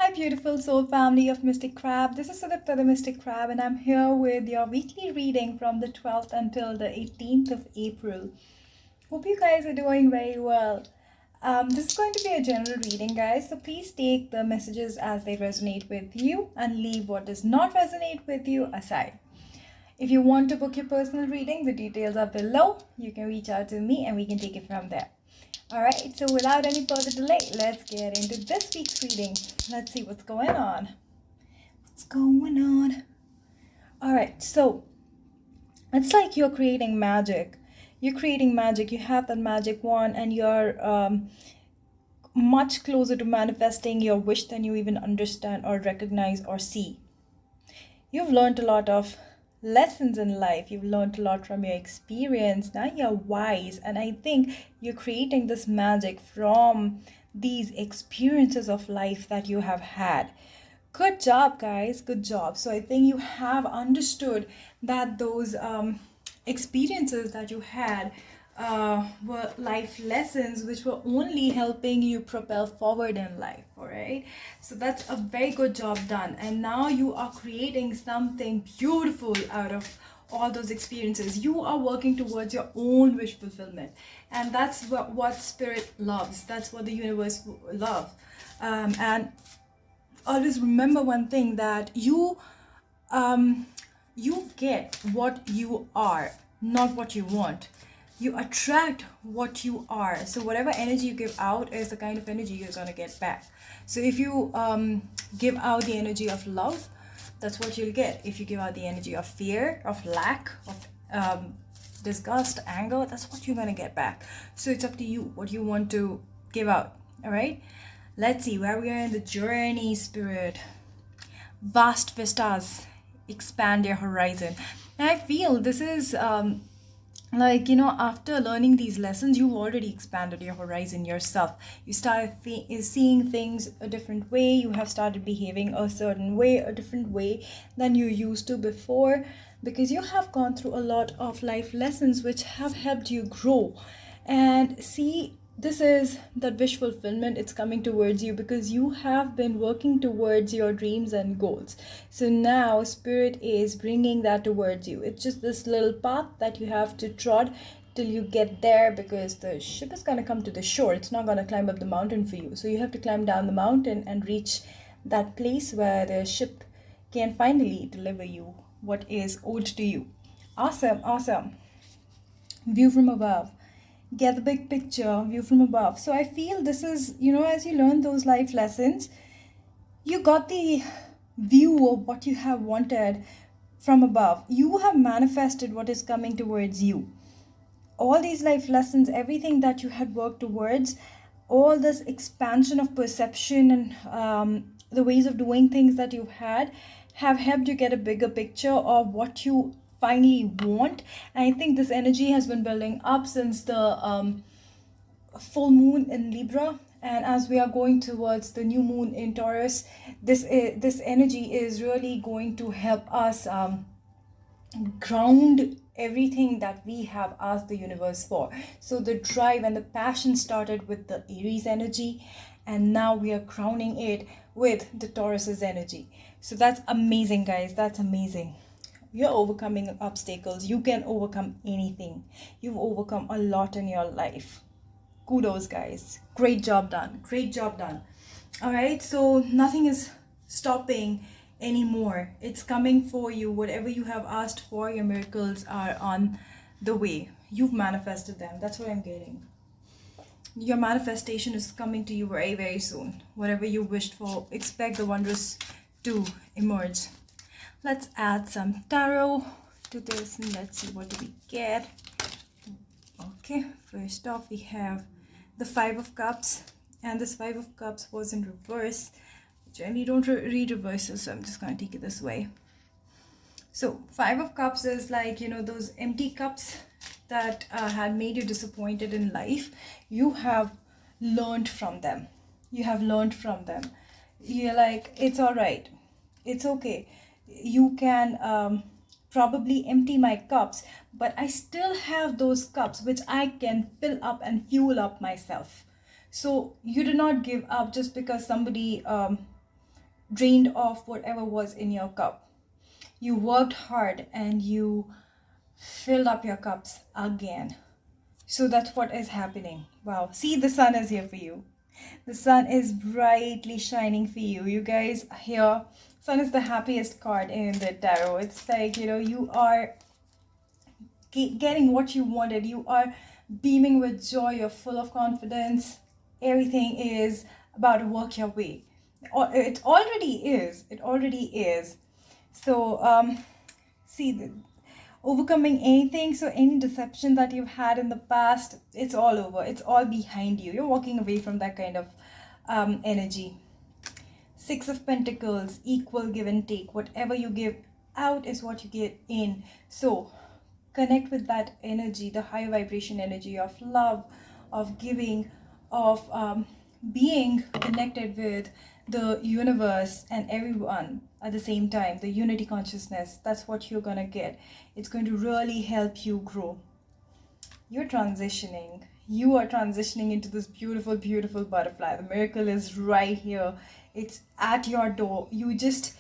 Hi, beautiful soul family of Mystic Crab. This is Sudipta the Mystic Crab, and I'm here with your weekly reading from the 12th until the 18th of April. Hope you guys are doing very well. This is going to be a general reading, guys, so please take the messages as they resonate with you and leave what does not resonate with you aside. If you want to book your personal reading, the details are below. You can reach out to me and we can take it from there. Alright, so without any further delay, let's get into this week's reading. Let's see what's going on. What's going on? Alright, so it's like you're creating magic. You're creating magic. You have that magic wand and you're much closer to manifesting your wish than you even understand or recognize or see. You've learned a lot of lessons in life. You've learned a lot from your experience. Now you're wise, and I think you're creating this magic from these experiences of life that you have had. Good job, guys. Good job. So I think you have understood that those experiences that you had were life lessons which were only helping you propel forward in life. All right, so that's a very good job done, and now you are creating something beautiful out of all those experiences. You are working towards your own wish fulfillment, and that's what spirit loves. That's what the universe loves. And always remember one thing, that you get what you are, not what you want. You attract what you are. So whatever energy you give out is the kind of energy you're going to get back. So if you give out the energy of love, that's what you'll get. If you give out the energy of fear, of lack, of disgust, anger, that's what you're going to get back. So it's up to you what you want to give out. All right, let's see where we are in the journey, spirit. Vast vistas, expand your horizon. And I feel this is like, after learning these lessons, you've already expanded your horizon yourself. You started seeing things a different way. You have started behaving a certain way, a different way than you used to before, because you have gone through a lot of life lessons which have helped you grow. And see, this is that wish fulfillment. It's coming towards you because you have been working towards your dreams and goals. So now spirit is bringing that towards you. It's just this little path that you have to trod till you get there, because the ship is going to come to the shore. It's not going to climb up the mountain for you. So you have to climb down the mountain and reach that place where the ship can finally deliver you what is owed to you. Awesome, awesome. View from above. Get the big picture, view from above. So I feel this is, as you learn those life lessons, you got the view of what you have wanted from above. You have manifested what is coming towards you. All these life lessons, everything that you had worked towards, all this expansion of perception and the ways of doing things that you've had have helped you get a bigger picture of what you finally want. And I think this energy has been building up since the full moon in Libra, and as we are going towards the new moon in Taurus, this energy is really going to help us ground everything that we have asked the universe for. So the drive and the passion started with the Aries energy, and now we are crowning it with the Taurus's energy. So that's amazing, guys. That's amazing. You're overcoming obstacles. You can overcome anything. You've overcome a lot in your life. Kudos, guys. Great job done. Great job done. All right, so nothing is stopping anymore. It's coming for you. Whatever you have asked for, your miracles are on the way. You've manifested them. That's what I'm getting. Your manifestation is coming to you very, very soon. Whatever you wished for, expect the wondrous to emerge. Let's add some tarot to this and let's see what do we get. Okay, first off we have the Five of Cups, and this Five of Cups was in reverse. Generally don't read reverses, so I'm just going to take it this way. So Five of Cups is like, those empty cups that had made you disappointed in life. You have learned from them. You have learned from them. You're like, it's all right. It's okay. You can probably empty my cups, but I still have those cups which I can fill up and fuel up myself. So you do not give up just because somebody drained off whatever was in your cup. You worked hard and you filled up your cups again. So that's what is happening. Wow. See, the sun is here for you. The sun is brightly shining for you. You guys here, sun is the happiest card in the tarot. It's like, you are getting what you wanted. You are beaming with joy. You're full of confidence. Everything is about to work your way. It already is. It already is. So, see, overcoming anything, so any deception that you've had in the past, it's all over. It's all behind you. You're walking away from that kind of energy. Six of Pentacles, equal give and take. Whatever you give out is what you get in. So connect with that energy, the high vibration energy of love, of giving, of being connected with the universe and everyone at the same time. The unity consciousness, that's what you're gonna get. It's going to really help you grow. You're transitioning. You are transitioning into this beautiful, beautiful butterfly. The miracle is right here. It's at your door. You just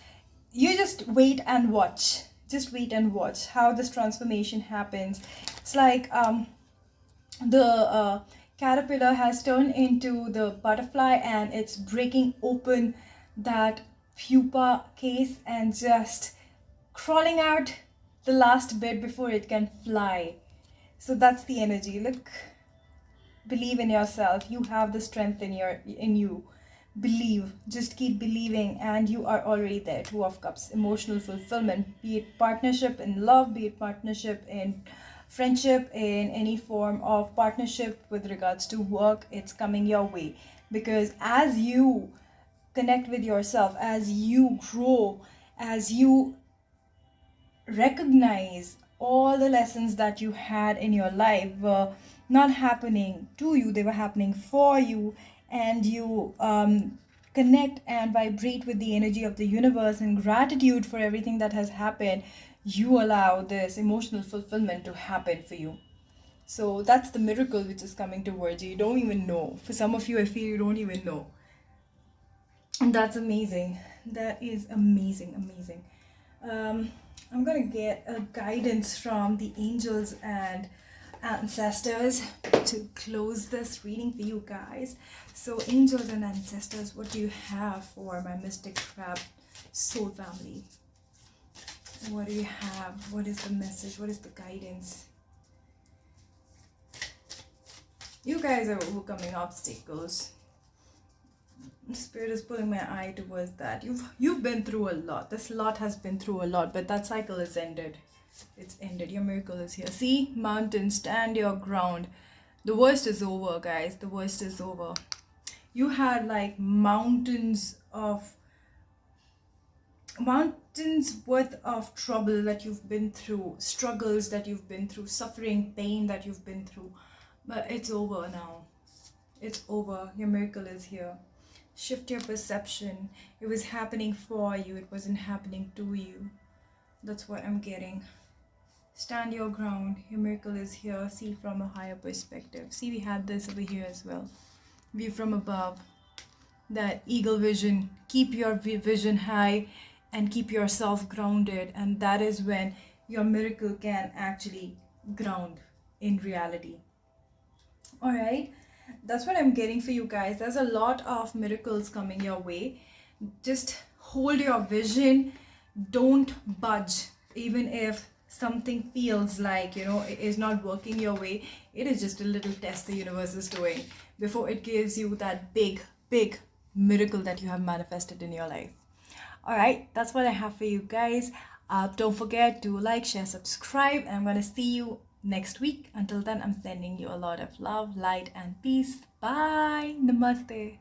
wait and watch. Just wait and watch how this transformation happens. It's like the caterpillar has turned into the butterfly, and it's breaking open that pupa case and just crawling out the last bit before it can fly. So that's the energy. Look, believe in yourself. You have the strength in you. Believe, just keep believing, and you are already there. Two of Cups, emotional fulfillment, be it partnership in love, be it partnership in friendship, in any form of partnership with regards to work. It's coming your way, because as you connect with yourself, as you grow, as you recognize all the lessons that you had in your life were not happening to you, they were happening for you, and you connect and vibrate with the energy of the universe and gratitude for everything that has happened, you allow this emotional fulfillment to happen for you. So that's the miracle which is coming towards you. You don't even know. For some of you, I feel you don't even know. And that's amazing. That is amazing, amazing. I'm gonna get a guidance from the angels and ancestors to close this reading for you guys. So angels and ancestors, what do you have for my Mystic Crab soul family? What do you have? What is the message? What is the guidance? You guys are overcoming obstacles. Spirit is pulling my eye towards that. You've been through a lot. This lot has been through a lot, but that cycle is ended. It's ended. Your miracle is here. See, mountains, stand your ground. The worst is over, guys. The worst is over. You had like mountains worth of trouble that you've been through, struggles that you've been through, suffering, pain that you've been through, but it's over now. It's over. Your miracle is here. Shift your perception. It was happening for you. It wasn't happening to you. That's what I'm getting. Stand your ground. Your miracle is here. See from a higher perspective. See, we had this over here as well. View from above. That eagle vision. Keep your vision high and keep yourself grounded. And that is when your miracle can actually ground in reality. All right. That's what I'm getting for you guys. There's a lot of miracles coming your way. Just hold your vision. Don't budge. Even if something feels like, it is not working your way, it is just a little test the universe is doing before it gives you that big, big miracle that you have manifested in your life. All right, that's what I have for you guys. Don't forget to like, share, subscribe, and I'm going to see you next week. Until then, I'm sending you a lot of love, light, and peace. Bye. Namaste.